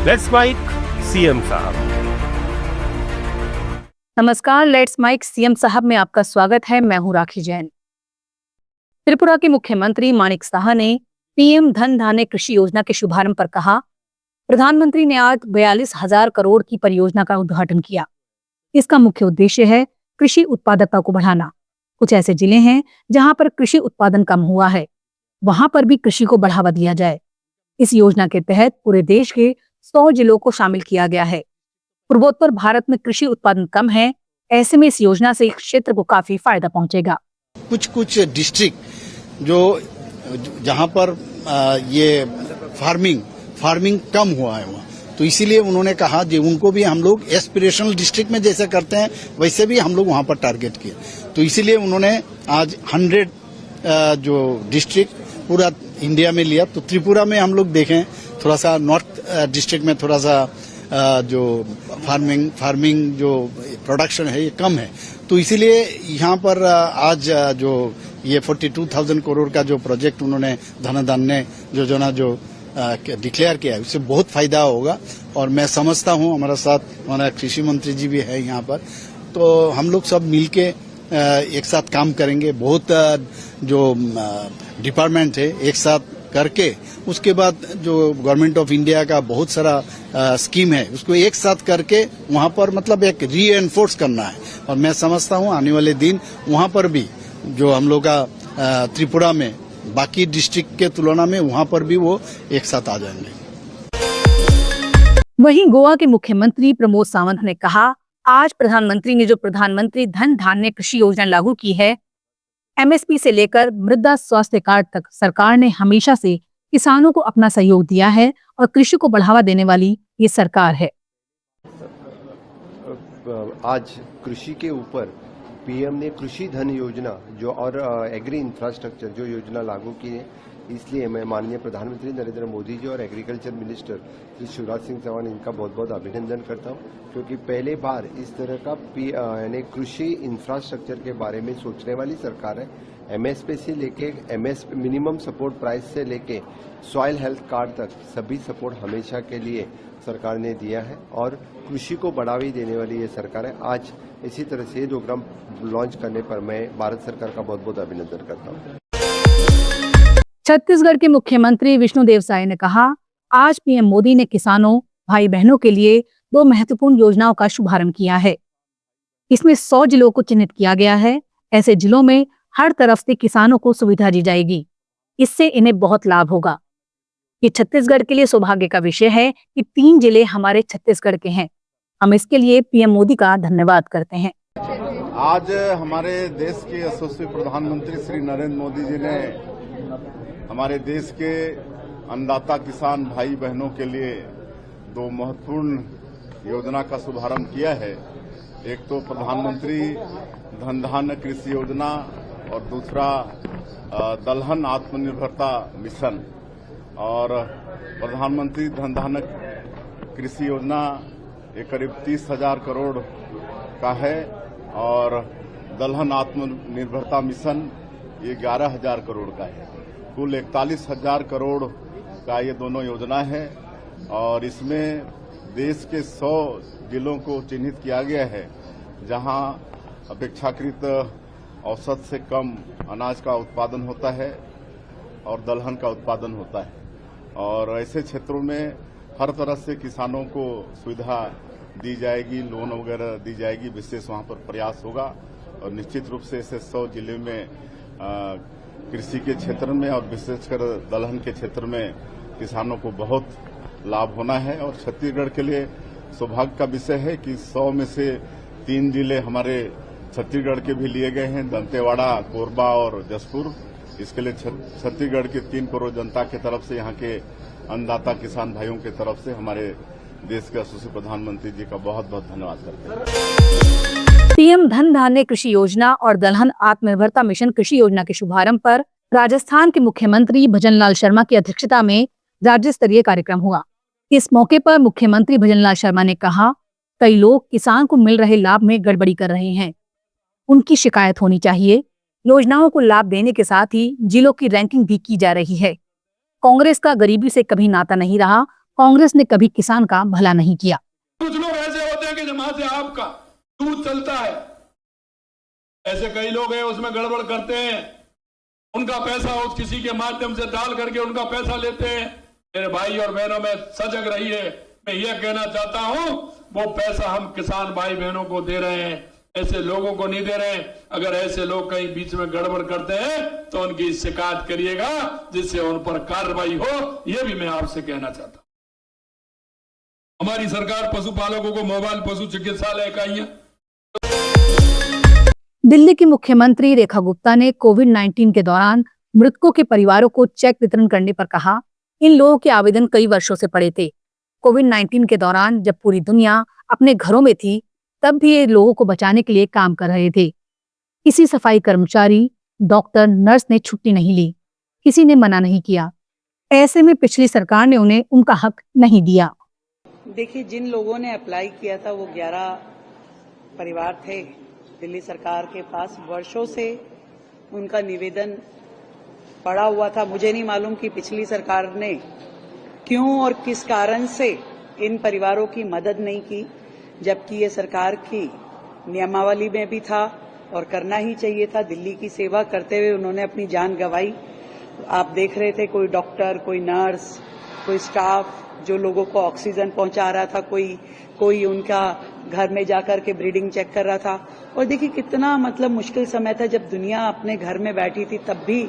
Let's mic CM साहब। नमस्कार, let's mic CM साहब में आपका स्वागत है। मैं हूं राखी जैन। त्रिपुरा के मुख्यमंत्री माणिक साहा ने पीएम धन धान्य कृषि योजना के शुभारंभ पर कहा, प्रधानमंत्री ने आज 42,000 करोड़ की परियोजना का उद्घाटन किया। इसका मुख्य उद्देश्य है कृषि उत्पादकता को बढ़ाना। कुछ ऐसे जिले हैं जहां पर कृषि उत्पादन कम हुआ है, वहां पर भी कृषि को बढ़ावा दिया जाए। इस योजना के तहत पूरे देश के 100 जिलों को शामिल किया गया है। पूर्वोत्तर भारत में कृषि उत्पादन कम है, ऐसे में इस योजना से इस क्षेत्र को काफी फायदा पहुंचेगा। कुछ डिस्ट्रिक्ट जो जहां पर ये फार्मिंग कम हुआ है वहाँ, तो इसीलिए उन्होंने कहा कि उनको भी हम लोग एस्पिरेशनल डिस्ट्रिक्ट में जैसे करते हैं वैसे भी हम लोग वहां पर टारगेट किए। तो इसीलिए उन्होंने आज 100 जो डिस्ट्रिक्ट पूरा इंडिया में लिया। तो त्रिपुरा में हम लोग देखें थोड़ा सा नॉर्थ डिस्ट्रिक्ट में थोड़ा सा जो फार्मिंग जो प्रोडक्शन है ये कम है, तो इसीलिए यहाँ पर आज जो ये 42,000 करोड़ का जो प्रोजेक्ट उन्होंने धन धान्य योजना जो डिक्लेयर किया है उससे बहुत फायदा होगा। और मैं समझता हूँ हमारा साथ हमारा कृषि मंत्री जी भी है यहाँ पर, तो हम लोग सब मिलके एक साथ काम करेंगे। बहुत जो डिपार्टमेंट है एक साथ करके उसके बाद जो गवर्नमेंट ऑफ इंडिया का बहुत सारा स्कीम है उसको एक साथ करके वहाँ पर मतलब एक रीएनफोर्स करना है। और मैं समझता हूँ आने वाले दिन वहाँ पर भी जो हम लोग का त्रिपुरा में बाकी डिस्ट्रिक्ट के तुलना में वहाँ पर भी वो एक साथ आ जाएंगे। वहीं गोवा के मुख्यमंत्री प्रमोद सावंत ने कहा, आज प्रधानमंत्री ने जो प्रधानमंत्री धन धान्य कृषि योजना लागू की है, एमएसपी से लेकर मृदा स्वास्थ्य कार्ड तक सरकार ने हमेशा से किसानों को अपना सहयोग दिया है और कृषि को बढ़ावा देने वाली ये सरकार है। आज कृषि के ऊपर पीएम ने कृषि धन योजना जो और एग्री इंफ्रास्ट्रक्चर जो योजना लागू की है, इसलिए मैं माननीय प्रधानमंत्री नरेंद्र मोदी जी और एग्रीकल्चर मिनिस्टर श्री शिवराज सिंह चौहान इनका बहुत बहुत अभिनंदन करता हूं, क्योंकि पहले बार इस तरह का यानी कृषि इंफ्रास्ट्रक्चर के बारे में सोचने वाली सरकार है। एमएसपी से लेके एमएसपी मिनिमम सपोर्ट प्राइस से लेके सॉइल हेल्थ कार्ड तक सभी सपोर्ट हमेशा के लिए सरकार ने दिया है और कृषि को बढ़ावा देने वाली ये सरकार है। आज इसी तरह से प्रोग्राम लॉन्च करने पर मैं भारत सरकार का बहुत बहुत अभिनंदन करता हूँ। छत्तीसगढ़ के मुख्यमंत्री विष्णुदेव साय ने कहा, आज पीएम मोदी ने किसानों भाई बहनों के लिए 2 महत्वपूर्ण योजनाओं का शुभारंभ किया है। इसमें 100 जिलों को चिन्हित किया गया है। ऐसे जिलों में हर तरफ से किसानों को सुविधा दी जाएगी। इससे इन्हें बहुत लाभ होगा। ये छत्तीसगढ़ के लिए सौभाग्य का विषय है कि 3 जिले हमारे छत्तीसगढ़ के हैं। हम इसके लिए पीएम मोदी का धन्यवाद करते हैं। आज हमारे देश के यशस्वी प्रधानमंत्री श्री नरेंद्र मोदी जी ने हमारे देश के अन्नदाता किसान भाई बहनों के लिए 2 महत्वपूर्ण योजना का शुभारंभ किया है। एक तो प्रधानमंत्री धन धान्य कृषि योजना और दूसरा दलहन आत्मनिर्भरता मिशन। और प्रधानमंत्री धन धान्य कृषि योजना ये करीब 30,000 करोड़ का है और दलहन आत्मनिर्भरता मिशन ये 11,000 करोड़ का है। कुल 41,000 करोड़ का ये दोनों योजना है और इसमें देश के 100 जिलों को चिन्हित किया गया है जहां अपेक्षाकृत औसत से कम अनाज का उत्पादन होता है और दलहन का उत्पादन होता है। और ऐसे क्षेत्रों में हर तरह से किसानों को सुविधा दी जाएगी, लोन वगैरह दी जाएगी, विशेष वहां पर प्रयास होगा। और निश्चित रूप से ऐसे 100 जिले में कृषि के क्षेत्र में और विशेषकर दलहन के क्षेत्र में किसानों को बहुत लाभ होना है। और छत्तीसगढ़ के लिए सौभाग्य का विषय है कि 100 में से 3 जिले हमारे छत्तीसगढ़ के भी लिए गए हैं, दंतेवाड़ा, कोरबा और जसपुर। इसके लिए छत्तीसगढ़ के 3 करोड़ जनता की तरफ से, यहाँ के अन्नदाता किसान भाइयों की तरफ से हमारे देश के यशस्वी प्रधानमंत्री जी का बहुत बहुत धन्यवाद करते हैं। पीएम धन धान्य कृषि योजना और दलहन आत्मनिर्भरता मिशन कृषि योजना के शुभारंभ पर राजस्थान के मुख्यमंत्री भजनलाल शर्मा की अध्यक्षता में राज्य स्तरीय कार्यक्रम हुआ। इस मौके पर मुख्यमंत्री भजनलाल शर्मा ने कहा, कई लोग किसान को मिल रहे लाभ में गड़बड़ी कर रहे हैं, उनकी शिकायत होनी चाहिए। योजनाओं को लाभ देने के साथ ही जिलों की रैंकिंग भी की जा रही है। कांग्रेस का गरीबी से कभी नाता नहीं रहा, कांग्रेस ने कभी किसान का भला नहीं किया। कुछ लोग ऐसे होते हैं कि जहां से आपका दूध चलता है, ऐसे कई लोग हैं उसमें गड़बड़ करते हैं, उनका पैसा उस किसी के माध्यम से डाल करके उनका पैसा लेते हैं। मेरे भाई और बहनों में सजग रहिए। मैं यह कहना चाहता हूं, वो पैसा हम किसान भाई बहनों को दे रहे हैं, ऐसे लोगों को नहीं दे रहे हैं। अगर ऐसे लोग कहीं बीच में गड़बड़ करते हैं तो उनकी शिकायत करिएगा, जिससे उन पर कार्रवाई हो। यह भी मैं आपसे कहना चाहता हूं। हमारी सरकार पशुपालकों को मोबाइल पशु चिकित्सालय इकाइयां। दिल्ली की मुख्यमंत्री रेखा गुप्ता ने कोविड-19 के दौरान मृतकों के परिवारों को चेक वितरण करने पर कहा, इन लोगों के आवेदन कई वर्षों से पड़े थे। कोविड-19 के दौरान जब पूरी दुनिया अपने घरों में थी, तब भी ये लोगों को बचाने के लिए काम कर रहे थे। किसी सफाई कर्मचारी, डॉक्टर, नर्स ने छुट्टी नहीं ली, किसी ने मना नहीं किया। ऐसे में पिछली सरकार ने उन्हें उनका हक नहीं दिया। देखिए, जिन लोगों ने अप्लाई किया था वो 11 परिवार थे दिल्ली सरकार के पास। वर्षों से उनका निवेदन पड़ा हुआ था। मुझे नहीं मालूम कि पिछली सरकार ने क्यों और किस कारण से इन परिवारों की मदद नहीं की, जबकि ये सरकार की नियमावली में भी था और करना ही चाहिए था। दिल्ली की सेवा करते हुए उन्होंने अपनी जान गंवाई। आप देख रहे थे, कोई डॉक्टर, कोई नर्स, कोई स्टाफ जो लोगों को ऑक्सीजन पहुंचा रहा था, कोई उनका घर में जाकर के ब्रीडिंग चेक कर रहा था। और देखिए कितना मुश्किल समय था, जब दुनिया अपने घर में बैठी थी, तब भी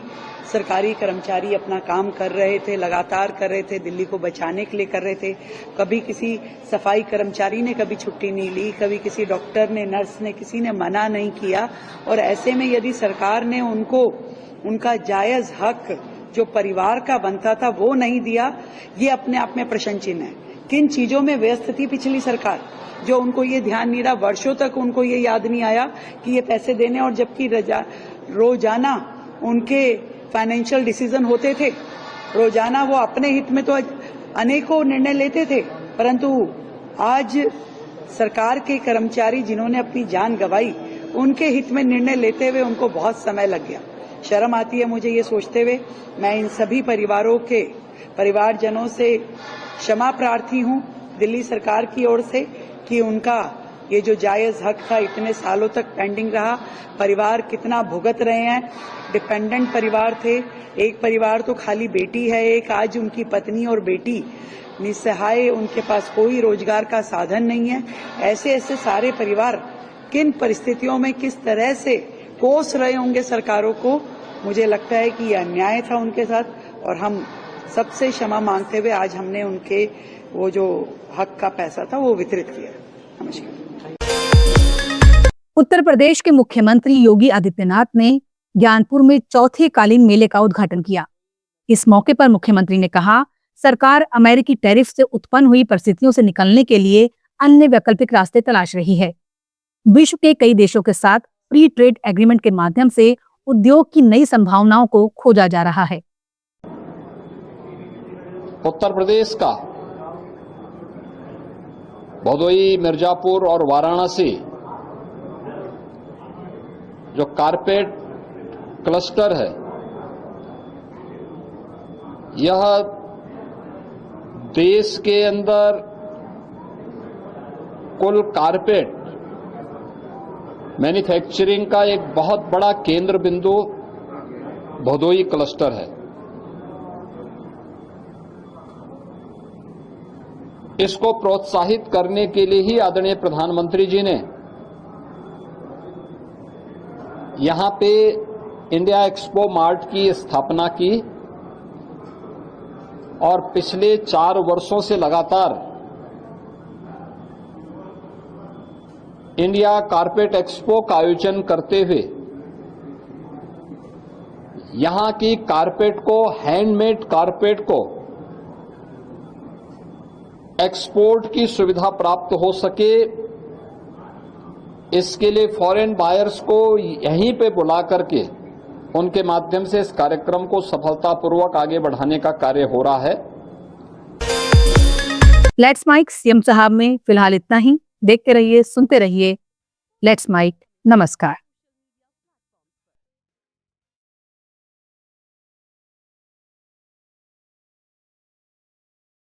सरकारी कर्मचारी अपना काम कर रहे थे, लगातार कर रहे थे, दिल्ली को बचाने के लिए कर रहे थे। कभी किसी सफाई कर्मचारी ने कभी छुट्टी नहीं ली, कभी किसी डॉक्टर ने, नर्स ने, किसी ने मना नहीं किया। और ऐसे में यदि सरकार ने उनको उनका जायज हक जो परिवार का बनता था वो नहीं दिया, ये अपने आप में प्रश्न चिन्ह है। किन चीजों में व्यस्त थी पिछली सरकार, जो उनको ये ध्यान नहीं रहा। वर्षों तक उनको ये याद नहीं आया कि ये पैसे देने, और जबकि रोजाना उनके फाइनेंशियल डिसीजन होते थे, रोजाना वो अपने हित में तो अनेकों निर्णय लेते थे, परंतु आज सरकार के कर्मचारी जिन्होंने अपनी जान गंवाई, उनके हित में निर्णय लेते हुए उनको बहुत समय लग गया। शर्म आती है मुझे ये सोचते हुए। मैं इन सभी परिवारों के परिवारजनों से क्षमा प्रार्थी हूं दिल्ली सरकार की ओर से कि उनका ये जो जायज हक था इतने सालों तक पेंडिंग रहा। परिवार कितना भुगत रहे हैं, डिपेंडेंट परिवार थे। एक परिवार तो खाली बेटी है, एक आज उनकी पत्नी और बेटी निसहाय, उनके पास कोई रोजगार का साधन नहीं है। ऐसे सारे परिवार किन परिस्थितियों में किस तरह से कोस रहे होंगे सरकारों को। मुझे लगता है कि यह अन्याय था उनके साथ, और हम सबसे क्षमा मांगते हुए आज हमने उनके वो जो हक का पैसा था वो वितरित किया। नमस्कार। उत्तर प्रदेश के मुख्यमंत्री योगी आदित्यनाथ ने ज्ञानपुर में चौथे कालीन मेले का उद्घाटन किया। इस मौके पर मुख्यमंत्री ने कहा, सरकार अमेरिकी टैरिफ से उत्पन्न हुई परिस्थितियों से निकलने के लिए अन्य वैकल्पिक रास्ते तलाश रही है। विश्व के कई देशों के साथ फ्री ट्रेड एग्रीमेंट के माध्यम से उद्योग की नई संभावनाओं को खोजा जा रहा है। उत्तर प्रदेश का भदोही, मिर्जापुर और वाराणसी जो कारपेट क्लस्टर है, यह देश के अंदर कुल कारपेट मैन्युफैक्चरिंग का एक बहुत बड़ा केंद्र बिंदु भदोही क्लस्टर है। इसको प्रोत्साहित करने के लिए ही आदरणीय प्रधानमंत्री जी ने यहां पे इंडिया एक्सपो मार्ट की स्थापना की, और पिछले 4 वर्षों से लगातार इंडिया कारपेट एक्सपो का आयोजन करते हुए यहां की कारपेट को, हैंडमेड कारपेट को एक्सपोर्ट की सुविधा प्राप्त हो सके, इसके लिए फॉरेन बायर्स को यहीं पे बुला करके उनके माध्यम से इस कार्यक्रम को सफलतापूर्वक आगे बढ़ाने का कार्य हो रहा है। लेट्स माइक सीएम साहब में फिलहाल इतना ही। देखते रहिए, सुनते रहिए लेट्स माइक। नमस्कार।